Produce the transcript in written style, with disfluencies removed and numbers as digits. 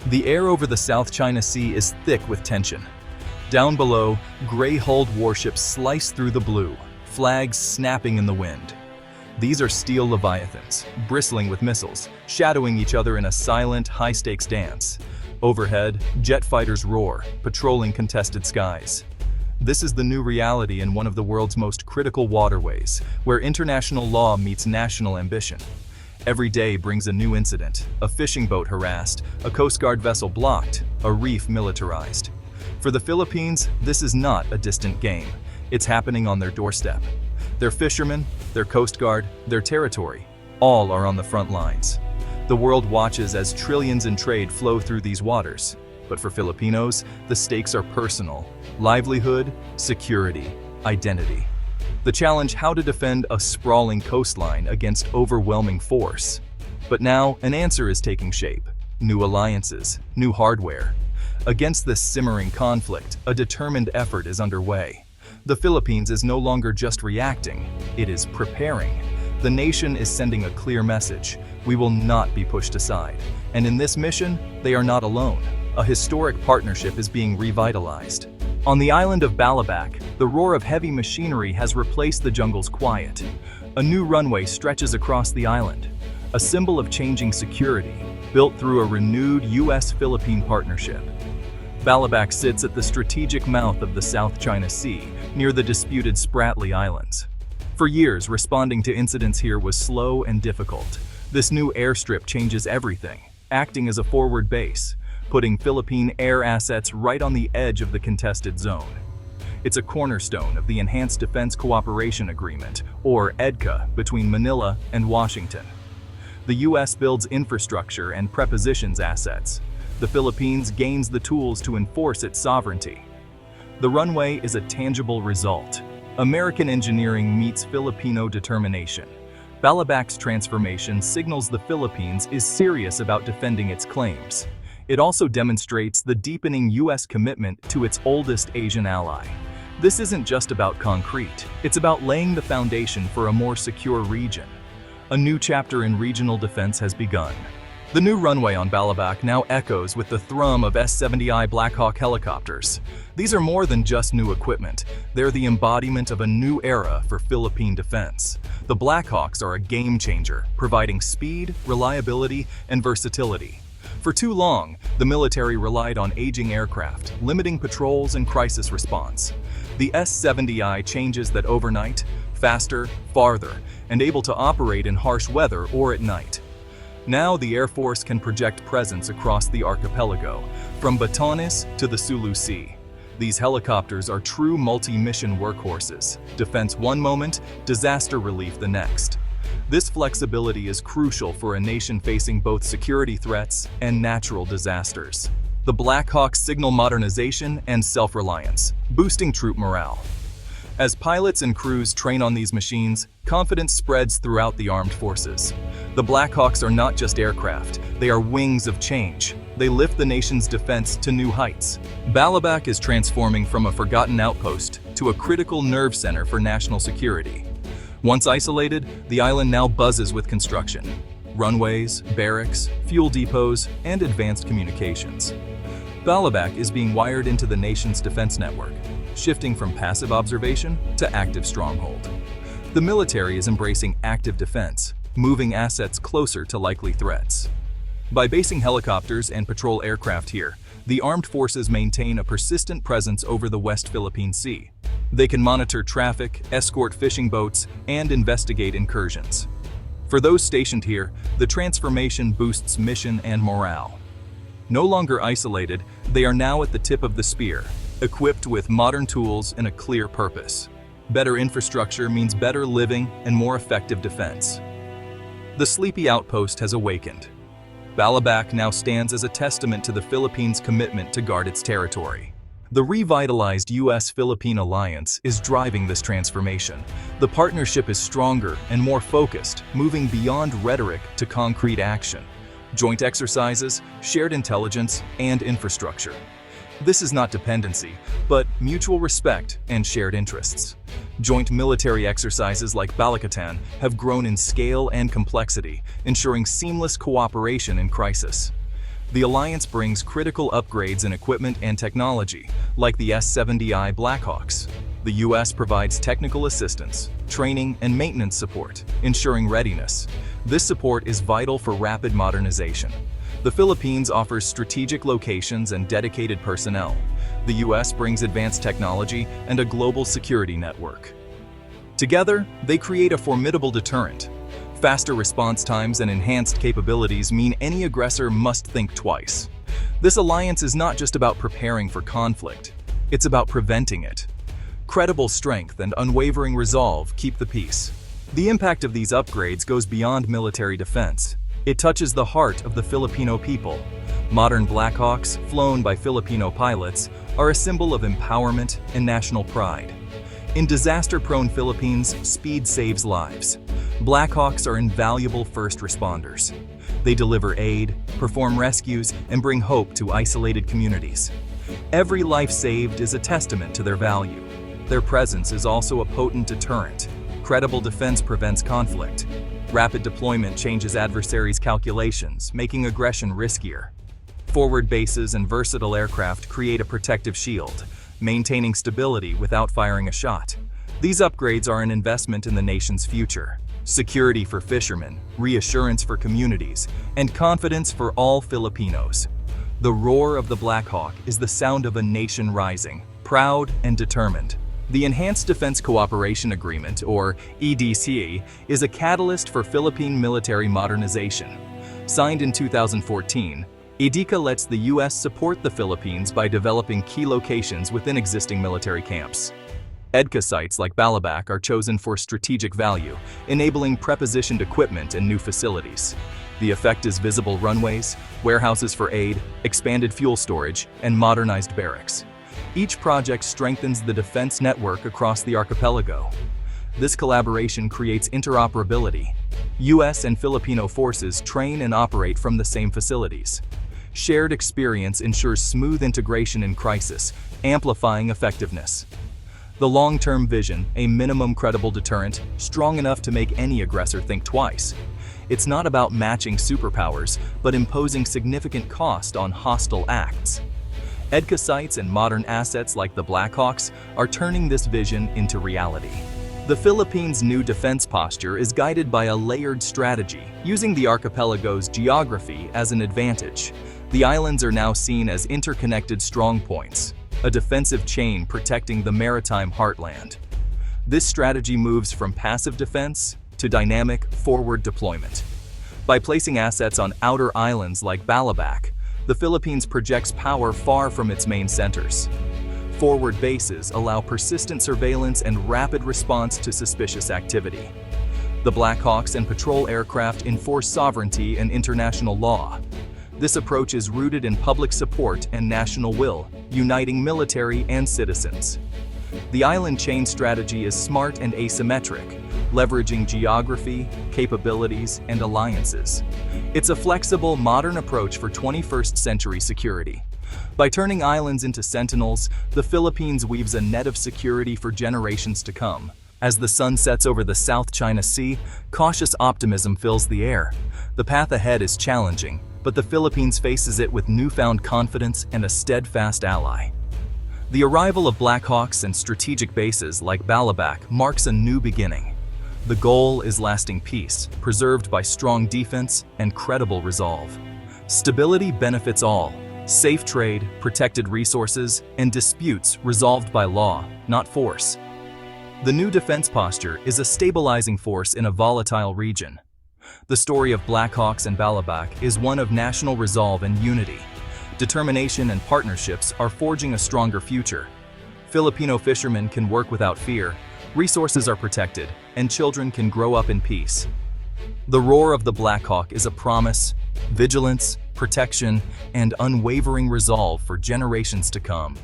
The air over the South China Sea is thick with tension. Down below, gray-hulled warships slice through the blue, flags snapping in the wind. These are steel leviathans, bristling with missiles, shadowing each other in a silent, high-stakes dance. Overhead, jet fighters roar, patrolling contested skies. This is the new reality in one of the world's most critical waterways, where international law meets national ambition. Every day brings a new incident: a fishing boat harassed, a Coast Guard vessel blocked, a reef militarized. For the Philippines, this is not a distant game. It's happening on their doorstep. Their fishermen, their Coast Guard, their territory, all are on the front lines. The world watches as trillions in trade flow through these waters. But for Filipinos, the stakes are personal: livelihood, security, identity. The challenge: how to defend a sprawling coastline against overwhelming force. But now, an answer is taking shape. New alliances, new hardware. Against this simmering conflict, a determined effort is underway. The Philippines is no longer just reacting, it is preparing. The nation is sending a clear message: we will not be pushed aside. And in this mission, they are not alone. A historic partnership is being revitalized. On the island of Balabac, the roar of heavy machinery has replaced the jungle's quiet. A new runway stretches across the island, a symbol of changing security, built through a renewed US-Philippine partnership. Balabac sits at the strategic mouth of the South China Sea, near the disputed Spratly Islands. For years, responding to incidents here was slow and difficult. This new airstrip changes everything, acting as a forward base, putting Philippine air assets right on the edge of the contested zone. It's a cornerstone of the Enhanced Defense Cooperation Agreement, or EDCA, between Manila and Washington. The US builds infrastructure and prepositions assets. The Philippines gains the tools to enforce its sovereignty. The runway is a tangible result. American engineering meets Filipino determination. Balabac's transformation signals the Philippines is serious about defending its claims. It also demonstrates the deepening US commitment to its oldest Asian ally. This isn't just about concrete, it's about laying the foundation for a more secure region. A new chapter in regional defense has begun. The new runway on Balabac now echoes with the thrum of S-70i Black Hawk helicopters. These are more than just new equipment, they're the embodiment of a new era for Philippine defense. The Black Hawks are a game changer, providing speed, reliability, and versatility. For too long, the military relied on aging aircraft, limiting patrols and crisis response. The S-70i changes that overnight, faster, farther, and able to operate in harsh weather or at night. Now the Air Force can project presence across the archipelago, from Batanes to the Sulu Sea. These helicopters are true multi-mission workhorses: defense one moment, disaster relief the next. This flexibility is crucial for a nation facing both security threats and natural disasters. The Black Hawks signal modernization and self-reliance, boosting troop morale. As pilots and crews train on these machines, confidence spreads throughout the armed forces. The Black Hawks are not just aircraft, they are wings of change. They lift the nation's defense to new heights. Balabac is transforming from a forgotten outpost to a critical nerve center for national security. Once isolated, the island now buzzes with construction. Runways, barracks, fuel depots, and advanced communications. Balabac is being wired into the nation's defense network, shifting from passive observation to active stronghold. The military is embracing active defense, moving assets closer to likely threats. By basing helicopters and patrol aircraft here, the armed forces maintain a persistent presence over the West Philippine Sea. They can monitor traffic, escort fishing boats, and investigate incursions. For those stationed here, the transformation boosts mission and morale. No longer isolated, they are now at the tip of the spear, equipped with modern tools and a clear purpose. Better infrastructure means better living and more effective defense. The sleepy outpost has awakened. Balabac now stands as a testament to the Philippines' commitment to guard its territory. The revitalized US-Philippine alliance is driving this transformation. The partnership is stronger and more focused, moving beyond rhetoric to concrete action. Joint exercises, shared intelligence, and infrastructure. This is not dependency, but mutual respect and shared interests. Joint military exercises like Balakatan have grown in scale and complexity, ensuring seamless cooperation in crisis. The alliance brings critical upgrades in equipment and technology, like the S-70i Black Hawks. The U.S. provides technical assistance, training, and maintenance support, ensuring readiness. This support is vital for rapid modernization. The Philippines offers strategic locations and dedicated personnel. The U.S. brings advanced technology and a global security network. Together, they create a formidable deterrent. Faster response times and enhanced capabilities mean any aggressor must think twice. This alliance is not just about preparing for conflict, it's about preventing it. Credible strength and unwavering resolve keep the peace. The impact of these upgrades goes beyond military defense. It touches the heart of the Filipino people. Modern Black Hawks, flown by Filipino pilots, are a symbol of empowerment and national pride. In disaster-prone Philippines, speed saves lives. Black Hawks are invaluable first responders. They deliver aid, perform rescues, and bring hope to isolated communities. Every life saved is a testament to their value. Their presence is also a potent deterrent. Credible defense prevents conflict. Rapid deployment changes adversaries' calculations, making aggression riskier. Forward bases and versatile aircraft create a protective shield, maintaining stability without firing a shot. These upgrades are an investment in the nation's future. Security for fishermen, reassurance for communities, and confidence for all Filipinos. The roar of the Black Hawk is the sound of a nation rising, proud and determined. The Enhanced Defense Cooperation Agreement, or EDCA, is a catalyst for Philippine military modernization. Signed in 2014, EDCA lets the U.S. support the Philippines by developing key locations within existing military camps. EDCA sites like Balabac are chosen for strategic value, enabling prepositioned equipment and new facilities. The effect is visible runways, warehouses for aid, expanded fuel storage, and modernized barracks. Each project strengthens the defense network across the archipelago. This collaboration creates interoperability. U.S. and Filipino forces train and operate from the same facilities. Shared experience ensures smooth integration in crisis, amplifying effectiveness. The long-term vision, a minimum credible deterrent, strong enough to make any aggressor think twice. It's not about matching superpowers, but imposing significant cost on hostile acts. EDCA sites and modern assets like the Black Hawks are turning this vision into reality. The Philippines' new defense posture is guided by a layered strategy, using the archipelago's geography as an advantage. The islands are now seen as interconnected strongpoints, a defensive chain protecting the maritime heartland. This strategy moves from passive defense to dynamic forward deployment. By placing assets on outer islands like Balabac, the Philippines projects power far from its main centers. Forward bases allow persistent surveillance and rapid response to suspicious activity. The Black Hawks and patrol aircraft enforce sovereignty and international law. This approach is rooted in public support and national will, uniting military and citizens. The island chain strategy is smart and asymmetric, leveraging geography, capabilities, and alliances. It's a flexible, modern approach for 21st century security. By turning islands into sentinels, the Philippines weaves a net of security for generations to come. As the sun sets over the South China Sea, cautious optimism fills the air. The path ahead is challenging, but the Philippines faces it with newfound confidence and a steadfast ally. The arrival of Black Hawks and strategic bases like Balabac marks a new beginning. The goal is lasting peace, preserved by strong defense and credible resolve. Stability benefits all: safe trade, protected resources, and disputes resolved by law, not force. The new defense posture is a stabilizing force in a volatile region. The story of Black Hawks and Balabac is one of national resolve and unity. Determination and partnerships are forging a stronger future. Filipino fishermen can work without fear, resources are protected, and children can grow up in peace. The roar of the Black Hawk is a promise, vigilance, protection, and unwavering resolve for generations to come.